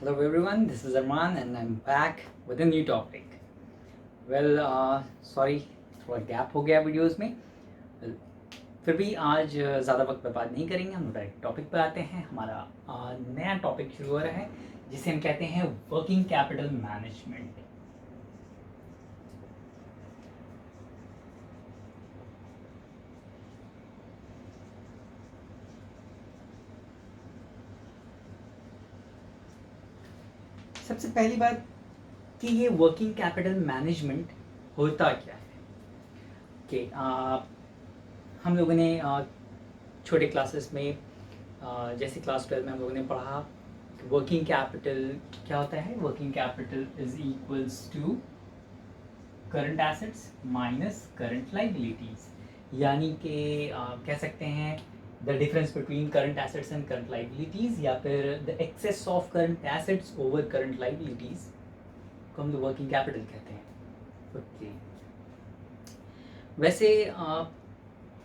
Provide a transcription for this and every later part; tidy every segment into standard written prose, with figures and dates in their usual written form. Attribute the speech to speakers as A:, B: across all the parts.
A: Hello everyone, this is Arman and I'm back with a new topic. Sorry, थोड़ा gap हो गया videos में. well, फिर भी आज ज़्यादा वक्त बर्बाद नहीं करेंगे. हम डायरेक्ट टॉपिक पर आते हैं. हमारा नया टॉपिक शुरू हो रहा है जिसे हम कहते हैं वर्किंग कैपिटल मैनेजमेंट. सबसे पहली बात कि ये वर्किंग कैपिटल मैनेजमेंट होता क्या है. कि हम लोगों ने छोटे क्लासेस में जैसे क्लास 12 में हम लोगों ने पढ़ा वर्किंग कैपिटल क्या होता है. Working capital is equals to current assets minus current liabilities. यानी कि कह सकते हैं the difference between current assets and current liabilities, या फिर the excess of current assets over current liabilities को हम लोग वर्किंग कैपिटल कहते हैं. ओके. वैसे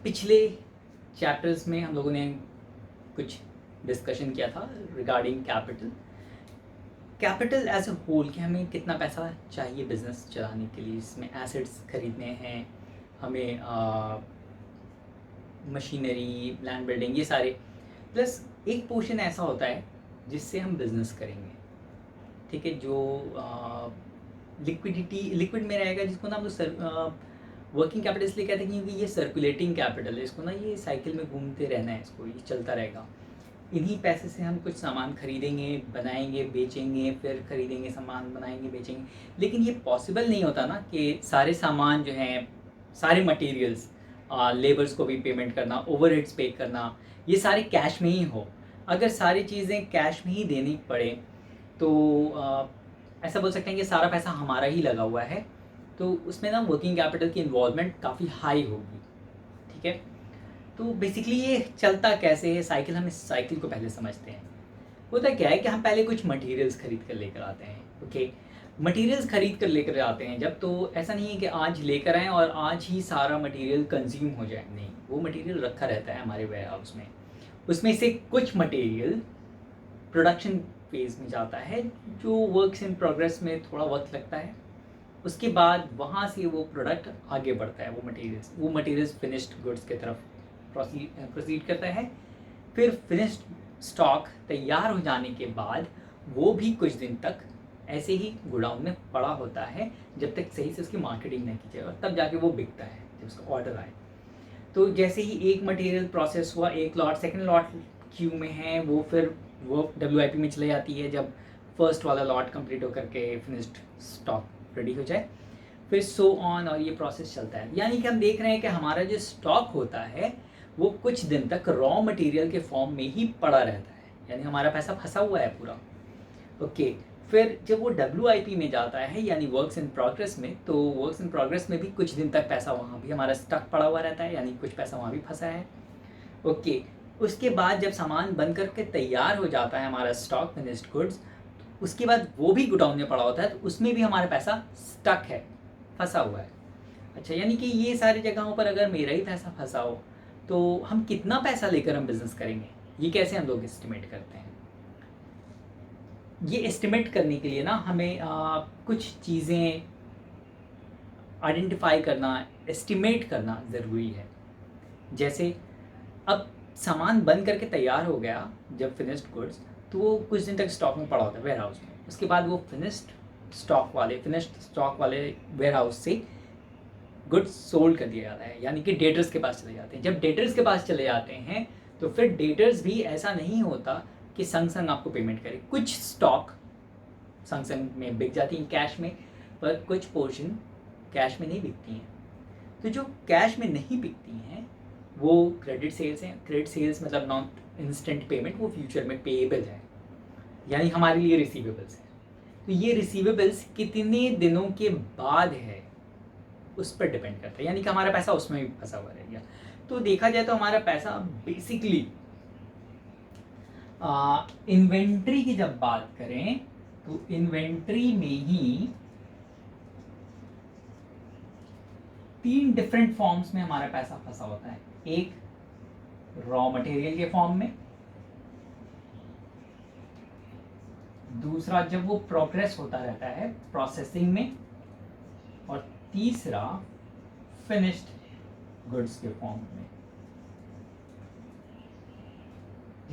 A: पिछले चैप्टर्स में हम लोगों ने कुछ डिस्कशन किया था regarding capital. Capital as a whole कि हमें कितना पैसा चाहिए बिजनेस चलाने के लिए. इसमें एसेट्स खरीदने हैं हमें, मशीनरी, लैंड बिल्डिंग, ये सारे, प्लस एक पोर्शन ऐसा होता है जिससे हम बिजनेस करेंगे. ठीक है. जो लिक्विड में रहेगा, जिसको ना हम लोग वर्किंग कैपिटल इसलिए कहते हैं क्योंकि ये सर्कुलेटिंग कैपिटल है. इसको ना ये साइकिल में घूमते रहना है, इसको ये चलता रहेगा. इन्हीं पैसे से हम कुछ सामान खरीदेंगे, बनाएंगे, बेचेंगे, फिर खरीदेंगे सामान, बनाएंगे, बेचेंगे. लेकिन ये पॉसिबल नहीं होता ना कि सारे सामान जो हैं, सारे मटेरियल्स, लेबर्स को भी पेमेंट करना, ओवरहेड्स पे करना, ये सारे कैश में ही हो. अगर सारी चीज़ें कैश में ही देनी पड़े तो ऐसा बोल सकते हैं कि सारा पैसा हमारा ही लगा हुआ है, तो उसमें ना वर्किंग कैपिटल की इन्वॉल्वमेंट काफ़ी हाई होगी. ठीक है. तो बेसिकली ये चलता कैसे है साइकिल, हम इस साइकिल को पहले समझते हैं. होता क्या है कि हम पहले कुछ मटेरियल्स खरीद कर लेकर आते हैं. ओके. मटेरियल्स खरीद कर लेकर आते हैं जब, तो ऐसा नहीं है कि आज लेकर आएँ और आज ही सारा मटेरियल कंज्यूम हो जाए. नहीं, वो मटेरियल रखा रहता है हमारे वेयर हाउस में. उसमें से कुछ मटेरियल प्रोडक्शन फेज़ में जाता है, जो वर्क्स इन प्रोग्रेस में थोड़ा वक्त लगता है. उसके बाद वहाँ से वो प्रोडक्ट आगे बढ़ता है. वो मटेरियल्स फिनिश्ड गुड्स की तरफ प्रोसीड करता है. फिर फिनिश्ड स्टॉक तैयार हो जाने के बाद वो भी कुछ दिन तक ऐसे ही गोडाउन में पड़ा होता है जब तक सही से उसकी मार्केटिंग नहीं की जाए, और तब जाके वो बिकता है जब उसका ऑर्डर आए. तो जैसे ही एक मटेरियल प्रोसेस हुआ, एक लॉट, सेकंड लॉट क्यू में है, वो WIP में चले जाती है जब फर्स्ट वाला लॉट कंप्लीट होकर के फिनिश्ड स्टॉक रेडी हो जाए. फिर सो ऑन, और ये प्रोसेस चलता है. यानी कि हम देख रहे हैं कि हमारा जो स्टॉक होता है वो कुछ दिन तक रॉ मटेरियल के फॉर्म में ही पड़ा रहता है. यानी हमारा पैसा फंसा हुआ है पूरा. ओके. फिर जब वो WIP में जाता है यानी वर्क्स इन प्रोग्रेस में, तो वर्क्स इन प्रोग्रेस में भी कुछ दिन तक पैसा वहाँ भी हमारा स्टक पड़ा हुआ रहता है, यानी कुछ पैसा वहाँ भी फंसा है. ओके. उसके बाद जब सामान बन करके तैयार हो जाता है हमारा स्टॉक, फिनिश्ड गुड्स, उसके बाद वो भी गोडाउन में पड़ा होता है, तो उसमें भी हमारा पैसा स्टक है, फंसा हुआ है. अच्छा, यानी कि ये सारी जगहों पर अगर मेरा ही पैसा फंसा हो तो हम कितना पैसा लेकर हम बिज़नेस करेंगे, ये कैसे हम लोग एस्टिमेट करते हैं. ये एस्टिमेट करने के लिए ना हमें कुछ चीज़ें आइडेंटिफाई करना, एस्टिमेट करना ज़रूरी है. जैसे अब सामान बन करके तैयार हो गया जब फिनिश्ड गुड्स, तो वो कुछ दिन तक स्टॉक में पड़ा होता है वेयर हाउस में. उसके बाद वो फिनिश्ड स्टॉक वाले वेयर हाउस से गुड्स सोल्ड कर दिया जाता है, यानी कि डेटर्स के पास चले जाते हैं. जब डेटर्स के पास चले जाते हैं तो फिर डेटर्स भी ऐसा नहीं होता कि संग संग आपको पेमेंट करें. कुछ स्टॉक संग संग में बिक जाती हैं कैश में, पर कुछ पोर्शन कैश में नहीं बिकती हैं. तो जो कैश में नहीं बिकती हैं वो क्रेडिट सेल्स हैं. क्रेडिट सेल्स मतलब नॉट इंस्टेंट पेमेंट, वो फ्यूचर में पेएबल है, यानी हमारे लिए रिसीवेबल्स है. तो ये रिसीवेबल्स कितने दिनों के बाद है उस पर डिपेंड करता है, यानी कि हमारा पैसा उसमें भी फंसा हुआ रहेगा. तो देखा जाए तो हमारा पैसा बेसिकली इन्वेंट्री की जब बात करें तो इन्वेंट्री में ही 3 डिफरेंट फॉर्म्स में हमारा पैसा फंसा होता है. एक रॉ मटेरियल के फॉर्म में, दूसरा जब वो प्रोग्रेस होता रहता है प्रोसेसिंग में, और तीसरा फिनिश्ड गुड्स के फॉर्म में।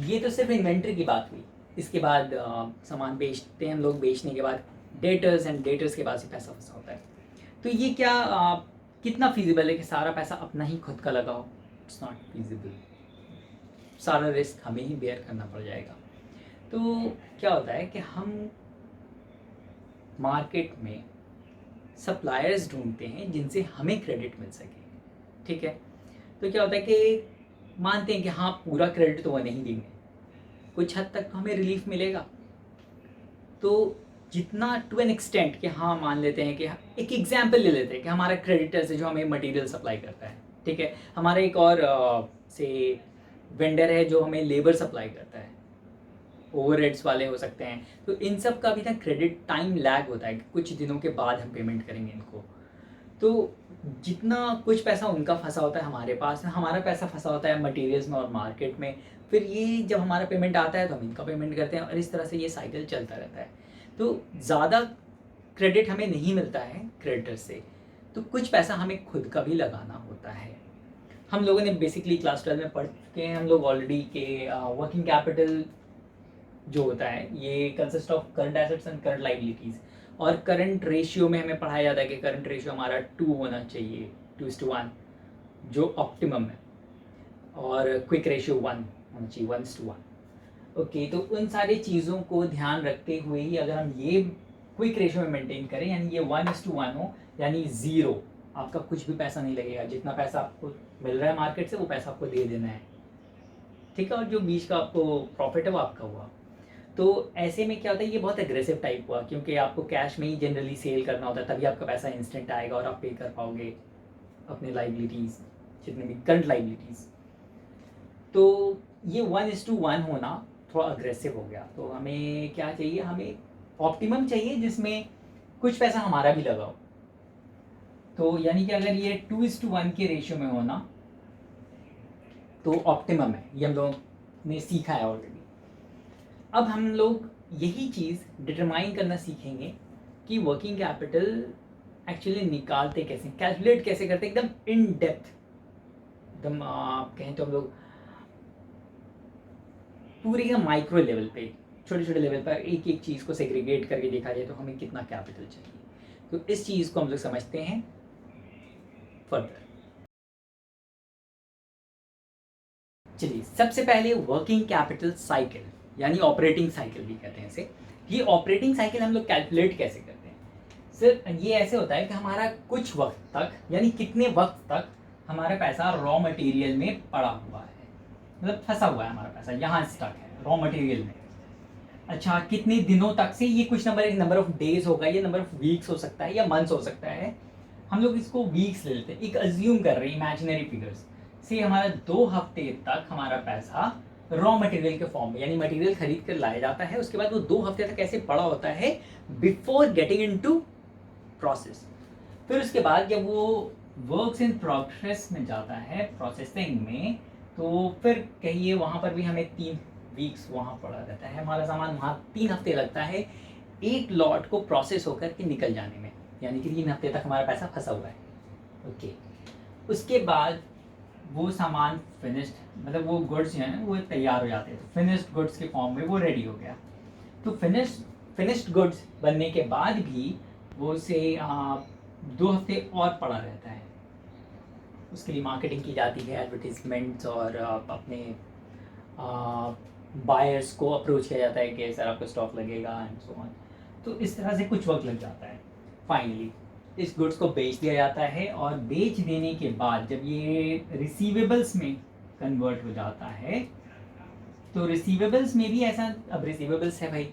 A: ये तो सिर्फ इन्वेंट्री की बात हुई। इसके बाद सामान बेचते हैं हम लोग, बेचने के बाद डेटर्स, एंड डेटर्स के बाद ही पैसा फंसा होता है। तो ये क्या कितना फीजिबल है कि सारा पैसा अपना ही खुद का लगाओ? It's not feasible. सारा रिस्क हमें ही बेयर करना पड़ जाएगा। तो क्या होता है कि हम मार्केट में सप्लायर्स ढूंढते हैं जिनसे हमें क्रेडिट मिल सके, ठीक है। तो क्या होता है कि मानते हैं कि हाँ पूरा क्रेडिट तो वो नहीं देंगे, कुछ हद तक तो हमें रिलीफ मिलेगा। तो जितना टू एन एक्सटेंट कि हाँ मान लेते हैं कि एक एग्जाम्पल ले लेते हैं कि हमारा क्रेडिटर से जो हमें मटेरियल सप्लाई करता है, ठीक है, हमारा एक और से वेंडर है जो हमें लेबर सप्लाई करता है, ओवरहेड्स वाले हो सकते हैं। तो इन सब का भी ना क्रेडिट टाइम लैग होता है कि कुछ दिनों के बाद हम पेमेंट करेंगे इनको। तो जितना कुछ पैसा उनका फंसा होता है हमारे पास, हमारा पैसा फंसा होता है मटेरियल्स में और मार्केट में, फिर ये जब हमारा पेमेंट आता है तो हम इनका पेमेंट करते हैं, और इस तरह से ये साइकिल चलता रहता है। तो ज़्यादा क्रेडिट हमें नहीं मिलता है क्रेडिटर से, तो कुछ पैसा हमें खुद का भी लगाना होता है। हम लोगों ने बेसिकली क्लास 12 में पढ़ चुके हैं हम लोग ऑलरेडी के वर्किंग कैपिटल जो होता है ये consist of current assets and current liabilities. और करंट रेशियो में हमें पढ़ाया जाता है कि करंट रेशियो हमारा 2 होना चाहिए, 2:1 जो ऑप्टिमम है, और क्विक रेशियो 1 होना चाहिए, 1:1। ओके, तो उन सारी चीज़ों को ध्यान रखते हुए ही अगर हम ये क्विक रेशियो में मेंटेन करें, यानी ये 1:1 हो, यानी ज़ीरो, आपका कुछ भी पैसा नहीं लगेगा, जितना पैसा आपको मिल रहा है मार्केट से वो पैसा आपको दे देना है, ठीक है, और जो बीच का आपको प्रॉफिट है वो आपका हुआ। तो ऐसे में क्या होता है, ये बहुत एग्रेसिव टाइप हुआ, क्योंकि आपको कैश में ही जनरली सेल करना होता है, तभी आपका पैसा इंस्टेंट आएगा और आप पे कर पाओगे अपने लाइबिलिटीज़, जितने भी करंट लाइबिलिटीज़। तो ये 1:1 होना थोड़ा अग्रेसिव हो गया। तो हमें क्या चाहिए, हमें ऑप्टिमम चाहिए जिसमें कुछ पैसा हमारा भी लगाओ। तो यानी कि अगर ये 2:1 के रेशियो में होना तो ऑप्टिमम है, ये हम लोगों ने सीखा है ऑलरेडी। अब हम लोग यही चीज़ डिटरमाइन करना सीखेंगे कि वर्किंग कैपिटल एक्चुअली निकालते कैसे, कैलकुलेट कैसे करते, एकदम इन डेप्थ, एकदम आप कहें तो हम लोग पूरे का माइक्रो लेवल पे, छोटे छोटे लेवल पर एक एक चीज़ को सेग्रीगेट करके देखा जाए तो हमें कितना कैपिटल चाहिए। तो इस चीज़ को हम लोग समझते हैं फर्दर। चलिए, सबसे पहले वर्किंग कैपिटल साइकिल, यानी ऑपरेटिंग साइकिल भी कहते हैं इसे। ये ऑपरेटिंग साइकिल हम लोग कैलकुलेट कैसे करते हैं? सर ये ऐसे होता है कि हमारा कुछ वक्त तक, यानी कितने वक्त तक हमारा पैसा रॉ मटेरियल में पड़ा हुआ है, मतलब फंसा हुआ है हमारा पैसा, यहाँ स्टक है रॉ मटेरियल में। अच्छा, कितने दिनों तक से, ये कुछ नंबर ऑफ डेज होगा, ये नंबर ऑफ वीक्स हो सकता है, या मंथ्स हो सकता है। हम लोग इसको वीक्स ले लेते हैं, एक अज्यूम कर रहे हैं इमेजिनरी फिगर्स से, हमारा 2 हफ्ते तक हमारा पैसा रॉ मटेरियल के फॉर्म में, यानी मटेरियल खरीद कर लाया जाता है, उसके बाद वो 2 हफ्ते तक ऐसे पड़ा होता है बिफोर गेटिंग इनटू प्रोसेस। फिर उसके बाद जब वो वर्क्स इन प्रोग्रेस में जाता है, प्रोसेसिंग में, तो फिर कहिए वहाँ पर भी हमें 3 वीक्स वहाँ पड़ा रहता है, हमारा सामान वहाँ 3 हफ्ते लगता है एक लॉट को प्रोसेस होकर के निकल जाने में, यानी कि 3 हफ्ते तक हमारा पैसा फंसा हुआ है। ओके, उसके बाद वो सामान फिनिश्ड, मतलब वो गुड्स जो हैं वो तैयार हो जाते हैं, तो फिनिश्ड गुड्स के फॉर्म में वो रेडी हो गया। तो फिनिश्ड गुड्स बनने के बाद भी वो से 2 हफ्ते और पड़ा रहता है, उसके लिए मार्केटिंग की जाती है, एडवर्टीजमेंट्स, और अपने बायर्स को अप्रोच किया जाता है कि सर आपको स्टॉक लगेगा एंड सो ऑन। तो इस तरह से कुछ वक्त लग जाता है। फाइनली इस गुड्स को बेच दिया जाता है, और बेच देने के बाद जब ये रिसीवेबल्स में कन्वर्ट हो जाता है, तो रिसीवेबल्स में भी ऐसा, अब रिसीवेबल्स है भाई,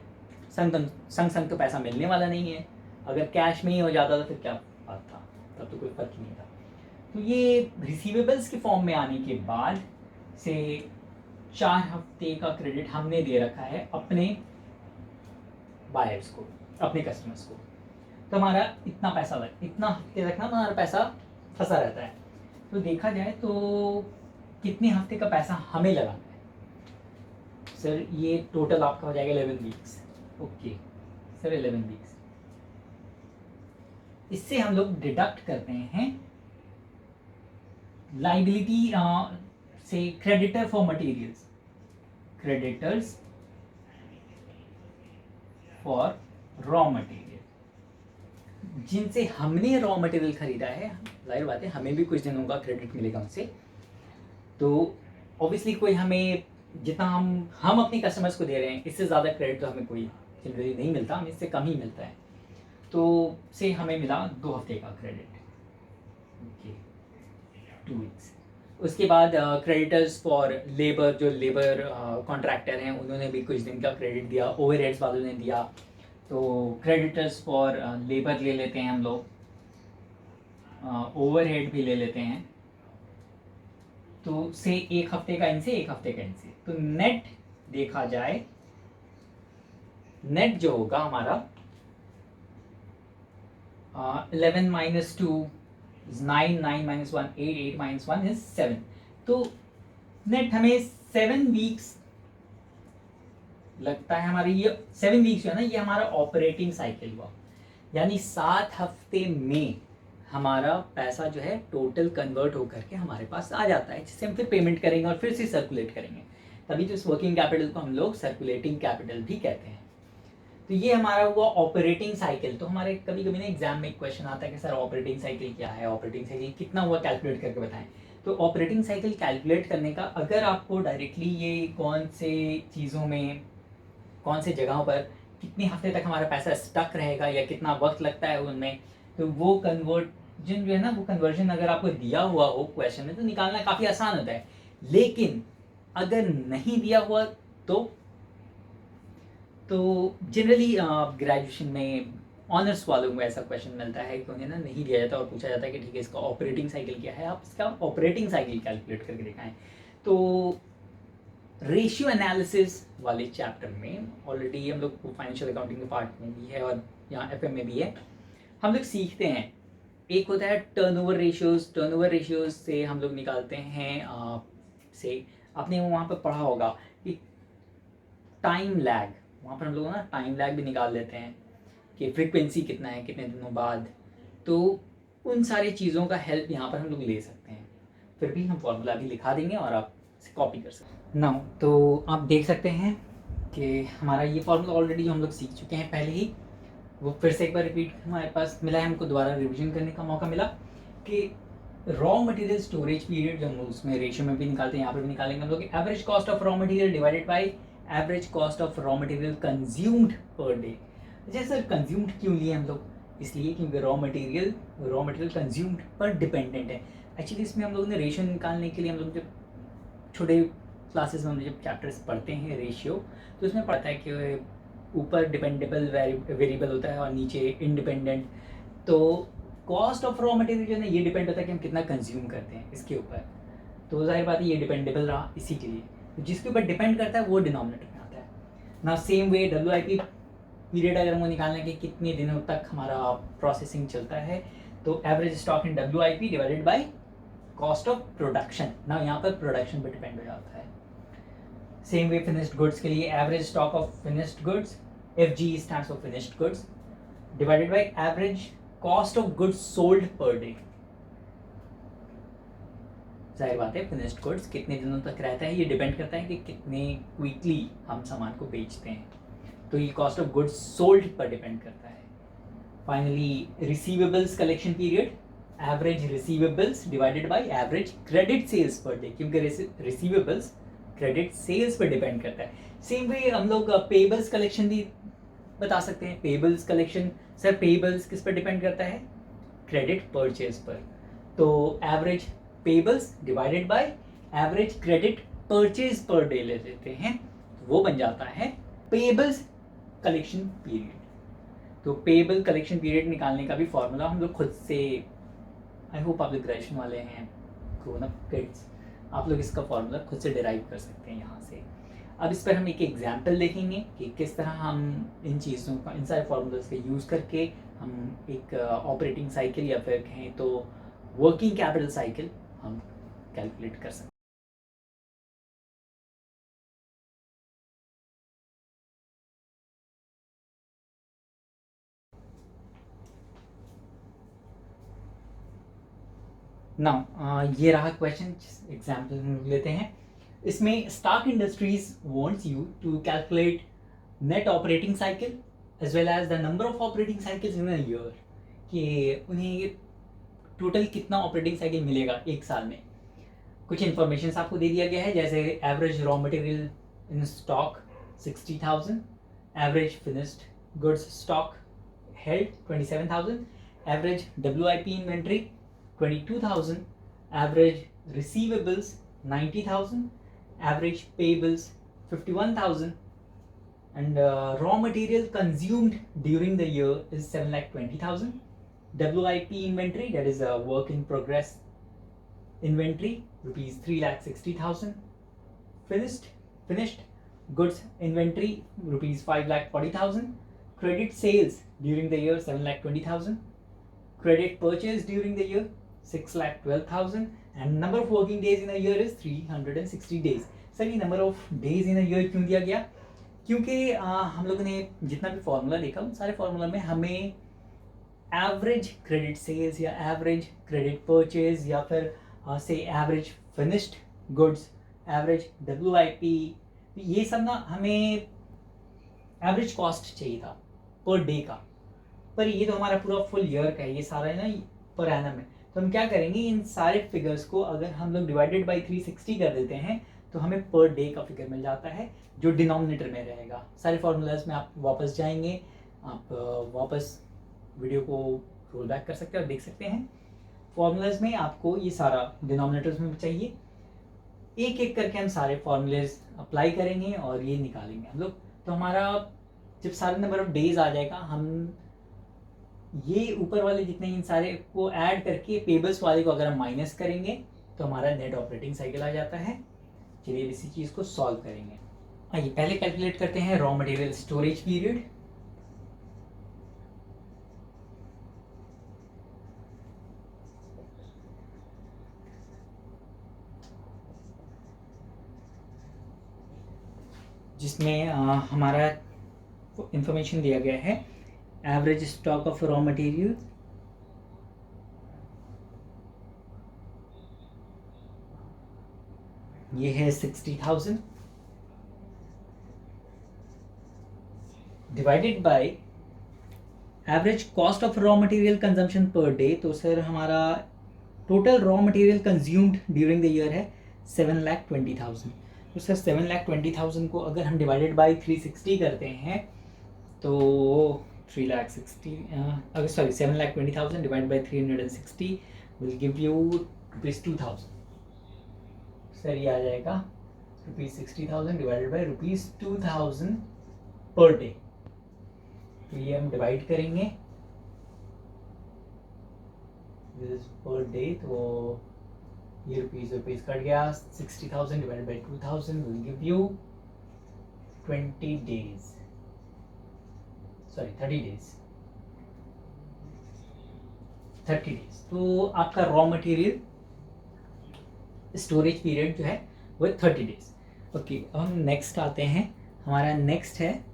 A: संग तो पैसा मिलने वाला नहीं है, अगर कैश में ही हो जाता तो फिर क्या बात था, तब तो कोई फर्क नहीं था। तो ये रिसीवेबल्स के फॉर्म में आने के बाद से 4 हफ्ते का क्रेडिट हमने दे रखा है अपने बायर्स को, अपने कस्टमर्स को, तो हमारा इतना हफ्ते तक ना हमारा पैसा फंसा रहता है। तो देखा जाए तो कितने हफ्ते का पैसा हमें लगाना है? सर ये टोटल आपका हो जाएगा 11 वीक्स, ओके सर 11 वीक्स। इससे हम लोग डिडक्ट करते हैं लाइबिलिटी से creditor for materials, creditors for raw material, जिनसे हमने रॉ मटेरियल खरीदा है, जाहिर बात है हमें भी कुछ दिनों का क्रेडिट मिलेगा उनसे। तो ऑब्वियसली कोई हमें जितना हम अपने कस्टमर्स को दे रहे हैं इससे ज़्यादा क्रेडिट तो हमें कोई जनरली नहीं मिलता, हमें इससे कम ही मिलता है। तो से हमें मिला 2 हफ्ते का क्रेडिट, ओके 2 वीक्स। उसके बाद क्रेडिटर्स फॉर लेबर, जो लेबर कॉन्ट्रैक्टर हैं उन्होंने भी कुछ दिन का क्रेडिट दिया, ओवरहेड्स वालों ने दिया। तो क्रेडिटर्स फॉर लेबर ले लेते हैं हम लोग, ओवरहेड भी ले लेते हैं। तो से 1 हफ्ते का इनसे, 1 हफ्ते का इनसे, तो नेट देखा जाए, नेट जो होगा हमारा 11 minus 2 is 9, 9 minus 1 8, 8 minus 1 is 7। तो नेट हमें 7 वीक्स लगता है हमारी। ये 7 वीक्स जो है ना, ये हमारा ऑपरेटिंग साइकिल हुआ, यानी 7 हफ्ते में हमारा पैसा जो है टोटल कन्वर्ट होकर के हमारे पास आ जाता है, जिससे हम फिर पेमेंट करेंगे और फिर से सर्कुलेट करेंगे। तभी तो इस वर्किंग कैपिटल को हम लोग सर्कुलेटिंग कैपिटल भी कहते हैं। तो ये हमारा हुआ ऑपरेटिंग साइकिल। तो हमारे कभी कभी ना एग्जाम में एक क्वेश्चन आता है कि सर ऑपरेटिंग साइकिल क्या है, ऑपरेटिंग साइकिल कितना हुआ, कैलकुलेट करके बताएं। तो ऑपरेटिंग साइकिल कैलकुलेट करने का, अगर आपको डायरेक्टली ये कौन से चीज़ों में, कौन से जगहों पर कितने हफ्ते तक हमारा पैसा स्टक रहेगा या कितना वक्त लगता है उनमें, तो वो कन्वर्जन जो है ना, वो कन्वर्जन अगर आपको दिया हुआ हो क्वेश्चन में तो निकालना काफ़ी आसान होता है। लेकिन अगर नहीं दिया हुआ तो जनरली ग्रेजुएशन में ऑनर्स वालों को ऐसा क्वेश्चन मिलता है कि उन्हें ना नहीं दिया जाता और पूछा जाता है कि ठीक है इसका ऑपरेटिंग साइकिल क्या है, आप इसका ऑपरेटिंग साइकिल कैलकुलेट करके दिखाएं। तो रेशियो एनालिसिस वाले चैप्टर में ऑलरेडी हम लोग फाइनेंशियल अकाउंटिंग के पार्ट में भी है और यहाँ एफएम में भी है, हम लोग सीखते हैं। एक होता है टर्नओवर रेशियोज, टर्नओवर रेशियोज से हम लोग निकालते हैं से आपने वहाँ पर पढ़ा होगा कि टाइम लैग, वहाँ पर हम लोग ना टाइम लैग भी निकाल लेते हैं कि फ्रीक्वेंसी कितना है कितने दिनों बाद। तो उन सारी चीज़ों का हेल्प यहाँ पर हम लोग ले सकते हैं। फिर भी हम फॉर्मूला भी लिखा देंगे और आप इसे कॉपी कर सकते हैं नाउ। तो आप देख सकते हैं कि हमारा ये फॉर्मूला ऑलरेडी हम लोग सीख चुके हैं पहले ही, वो फिर से एक बार रिपीट हमारे पास मिला है, हमको दोबारा रिविजन करने का मौका मिला कि रॉ मटेरियल स्टोरेज पीरियड जो हम उसमें रेशियो में भी निकालते हैं, यहाँ पर भी निकालेंगे हम लोग average cost of raw material divided by average cost of raw material consumed per day. जैसे सर कंज्यूम्ड क्यों लिए हम लोग, इसलिए क्योंकि रॉ मटेरियल कंज्यूम्ड पर डिपेंडेंट है। एक्चुअली इसमें हम लोग ने रेशियो निकालने के लिए, हम लोग जब छोटे क्लासेस में हम जब चैप्टर्स पढ़ते हैं रेशियो, तो उसमें पढ़ता है कि ऊपर डिपेंडेबल वेरिएबल होता है और नीचे इंडिपेंडेंट। तो कॉस्ट ऑफ रॉ मटेरियल जो है ना, ये डिपेंड होता है कि हम कितना कंज्यूम करते हैं इसके ऊपर। तो जाहिर बात है ये डिपेंडेबल रहा इसी के लिए, तो जिसके ऊपर डिपेंड करता है वो डिनोमिनेटर में आता है ना। सेम वे WIP पीरियड अगर हमको निकालना है कि कितने दिनों तक हमारा प्रोसेसिंग चलता है, तो average stock in WIP divided by cost of production ना, यहाँ पर प्रोडक्शन पर डिपेंड हो जाता है। सेम वे फिनिश्ड गुड्स के लिए average stock of finished goods, FG stands for finished goods, divided by average cost of goods sold per day. जाहिर बात है फिनिश्ड गुड्स कितने दिनों तक रहता है ये डिपेंड करता है कि कितने क्विकली हम सामान को बेचते हैं, तो ये कॉस्ट ऑफ गुड्स सोल्ड पर डिपेंड करता है। Finally receivables collection period, average receivables divided by average credit sales per day, क्योंकि रिसीवेबल्स क्रेडिट सेल्स पर डिपेंड करता है। सेम वे हम लोग पेबल्स कलेक्शन भी बता सकते हैं। पेबल्स कलेक्शन, सर पेबल्स किस पर डिपेंड करता है, क्रेडिट परचेज पर। तो average payables divided by average credit purchase per day ले लेते हैं, वो बन जाता है पेबल्स कलेक्शन पीरियड। तो पेबल कलेक्शन पीरियड निकालने का भी फॉर्मूला हम लोग खुद से, आई होप आप लोग ग्रेजुएशन वाले हैं, ग्रोन अप किड्स, आप लोग इसका फॉर्मूला खुद से डिराइव कर सकते हैं यहाँ से। अब इस पर हम एक एग्जाम्पल देखेंगे कि किस तरह हम इन चीज़ों का, इन सारे फॉर्मूलाज का यूज़ करके हम एक ऑपरेटिंग साइकिल या फिर कहें तो वर्किंग कैपिटल साइकिल हम कैलकुलेट कर सकते हैं। नाउ ये रहा क्वेश्चन, एग्जाम्पल हम लेते हैं। इसमें Stark industries wants you to calculate net operating cycle as well as the number of operating cycles in a year, कि उन्हें टोटल कितना ऑपरेटिंग साइकिल मिलेगा एक साल में। कुछ इन्फॉर्मेशन आपको दे दिया गया है, जैसे average raw material in stock 60,000, average finished goods stock held 27,000, average WIP inventory 22,000, average receivables 90,000, average payables 51,000, and raw material consumed during the year is 7,20,000. WIP inventory, that is a work in progress inventory, rupees 3,60,000. Finished goods inventory, rupees 5,40,000. Credit sales during the year 7,20,000. Credit purchase during the year 6,12,000. And number of working days in a year is 360 days. Sir ये number of days in a year क्यों दिया गया? क्योंकि हम लोगों ने जितना भी फॉर्मूला देखा उन सारे फार्मूला में हमें एवरेज क्रेडिट सेल्स या एवरेज क्रेडिट परचेज या फिर से average finished goods, average WIP, ये सब ना हमें एवरेज कॉस्ट चाहिए था पर डे का। पर ये तो हमारा पूरा फुल ईयर का है, ये सारा है ना पर एनम है। तो हम क्या करेंगे, इन सारे फिगर्स को अगर हम लोग डिवाइडेड बाई 360 कर देते हैं तो हमें पर डे का फिगर मिल जाता है जो डिनोमिनेटर में रहेगा। सारे फार्मूलाज में आप वापस जाएंगे, आप वापस वीडियो को रोल बैक कर सकते हैं और देख सकते हैं। फार्मूलाज में आपको ये सारा डिनोमिनेटर्स में चाहिए, एक एक करके हम सारे फार्मूलेज अप्लाई करेंगे और ये निकालेंगे हम लोग। तो हमारा जब सारे नंबर ऑफ डेज आ जाएगा, हम ये ऊपर वाले जितने इन सारे को ऐड करके पेबल्स वाले को अगर हम माइनस करेंगे तो हमारा नेट ऑपरेटिंग साइकिल आ जाता है। चलिए इसी चीज़ को सॉल्व करेंगे। आइए पहले कैलकुलेट करते हैं रॉ मटेरियल स्टोरेज पीरियड। जिसमें हमारा इंफॉर्मेशन दिया गया है average stock of raw material ये है 60,000 divided by average cost of raw material consumption per day. तो सर हमारा total raw material consumed during the year है 7,20,000। तो सर 7,20,000 को अगर हम डिवाइडेड बाय 360 करते हैं तो 3,60,000 अगर sorry 7,20,000 divide by 360 will give you ₹2,000। Sir ये आ जाएगा ₹60,000 डिवाइडेड बाय ₹2,000 पर डे। तो ये हम डिवाइड करेंगे पर डे, तो ये रुपीज कट गया। 60,000 divided by 2,000 will give you 20 days, sorry 30 days, 30 days. तो आपका रॉ मटेरियल स्टोरेज पीरियड जो है वो 30 डेज। ओके, अब हम नेक्स्ट आते हैं। हमारा नेक्स्ट है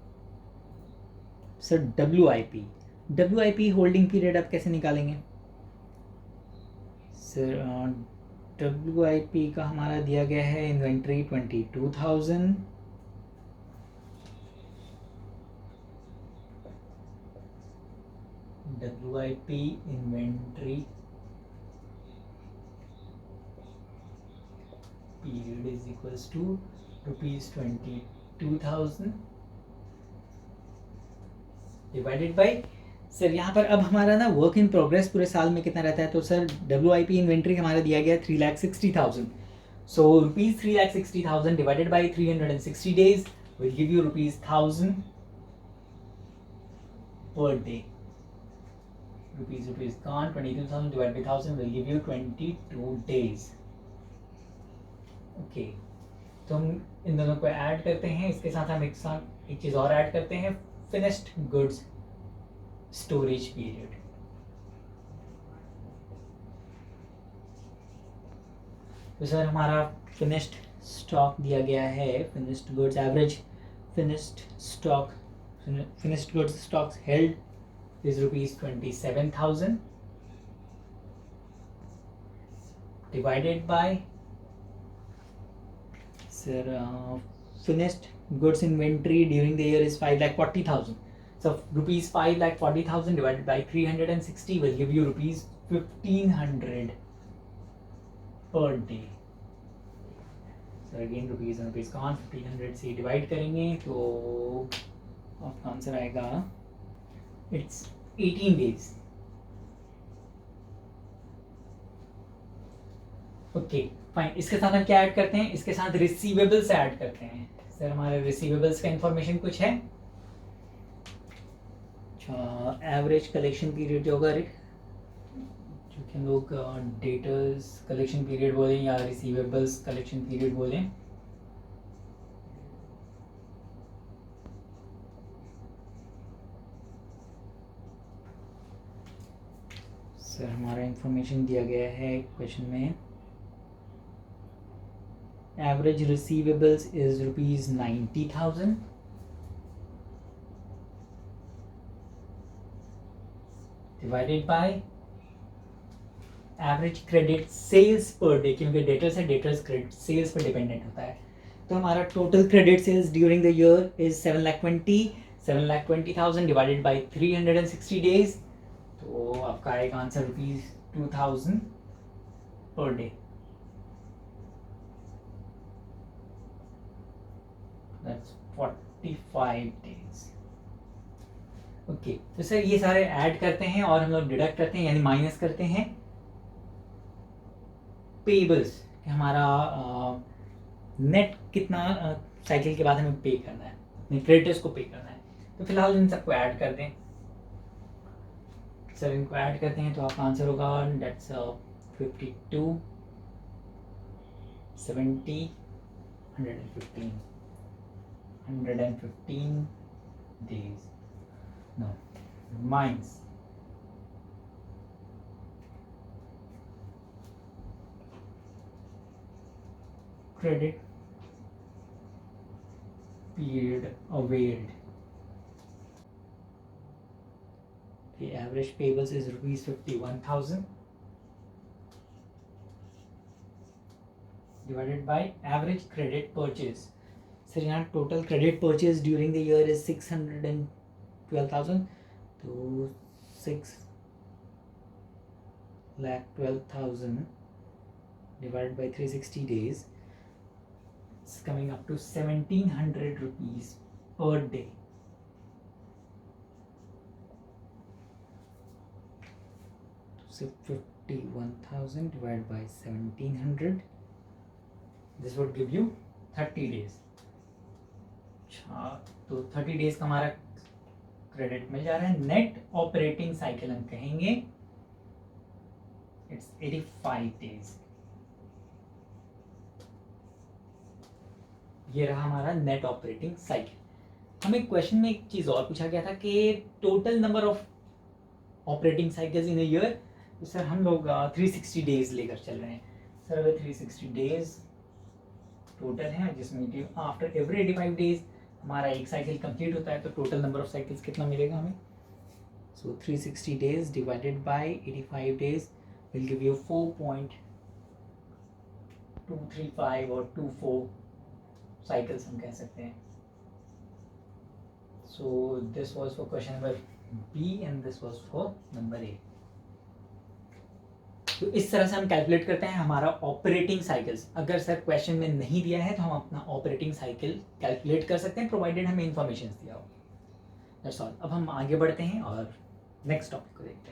A: सर WIP होल्डिंग पीरियड आप कैसे निकालेंगे सर? WIP का हमारा दिया गया है inventory 22,000, WIP inventory period is equals to ₹22,000 divided by sir यहाँ पर अब हमारा ना वर्क इन प्रोग्रेस पूरे साल में कितना रहता है। तो सर WIP इन्वेंट्री हमारा दिया गया 3,60,000। सो ₹3,60,000 divided by 360 days will give you ₹1,000 per day. Rupees gone, 22,000 divide by 1,000 will give you 22 days. Okay, तो हम इन दोनों को ऐड करते हैं। इसके साथ हम एक चीज़ और ऐड करते हैं, फिनिश्ड गुड्स स्टोरेज पीरियड। तो सर हमारा फिनिश्ड स्टॉक दिया गया है, finished goods average finished goods stocks held is ₹27,000 divided by sir finished goods inventory during the year is 5,40,000. So rupees 5,40,000 divided by 360 will give you rupees 1,500 per day. So again rupees and rupees gone, 1,500 से divide करेंगे तो आपका answer आएगा it's 18 days. Okay fine. इसके साथ हम क्या add करते हैं? इसके साथ रिसीवेबल्स ऐड करते हैं. सर हमारे रिसीवेबल्स का इंफॉर्मेशन कुछ है? अच्छा, एवरेज कलेक्शन पीरियड जो होगा, जो कि हम लोग डेटर्स कलेक्शन पीरियड बोलें या रिसीवेबल्स कलेक्शन पीरियड बोलें. सर हमारा इंफॉर्मेशन दिया गया है क्वेश्चन में, average receivables is rupees 90,000 divided by average credit sales per day, क्योंकि डेटर्स है, डेटर्स क्रेडिट सेल्स पर डिपेंडेंट होता है. तो हमारा total credit sales during the year is 7,20,000 divided by 360 days. तो आपका आएगा आंसर रुपीज 2,000 पर डे. That's 45 days. ओके, तो सर ये सारे ऐड करते हैं और हम लोग डिडक्ट करते हैं यानी माइनस करते हैं पेबल्स. हमारा नेट कितना साइकिल के बाद हमें पे करना है, क्रेडिटर्स को पे करना है. तो फिलहाल इन सबको ऐड कर दें. सर इनको ऐड करते हैं तो आपका आंसर होगा dates 52, 70, 115 days. No, minus credit period availed. The average payables is rupees 51,000 divided by average credit purchase. So यहाँ total credit purchase during the year is 612,000. तो 6,12,000 divided by 360 days. It's coming up to 1,700 rupees per day. So 51,000 divided by 1,700. This would give you 30 days. अच्छा, तो 30 days का हमारा credit मिल जा रहा है. Net operating cycle हम कहेंगे इट्स 85 डेज. ये रहा हमारा नेट ऑपरेटिंग साइकिल. हमें क्वेश्चन में एक चीज और पूछा गया था कि total number of operating cycles in a year. तो सर हम लोग 360 डेज लेकर चल रहे हैं. सर अगर 360 डेज टोटल है जिसमें आफ्टर एवरी 85 डेज हमारा एक साइकिल कंप्लीट होता है, तो टोटल नंबर ऑफ साइकिल्स कितना मिलेगा हमें? So 360 days divided by 85 days will give you 4.235 और 24 साइकिल्स हम कह सकते हैं. So this was for question number B and this was for number A. तो इस तरह से हम कैलकुलेट करते हैं हमारा ऑपरेटिंग साइकिल्स. अगर सर क्वेश्चन में नहीं दिया है तो हम अपना ऑपरेटिंग साइकिल कैलकुलेट कर सकते हैं प्रोवाइडेड हमें इन्फॉर्मेशन दिया हो. That's all. अब हम आगे बढ़ते हैं और नेक्स्ट टॉपिक को देखते हैं.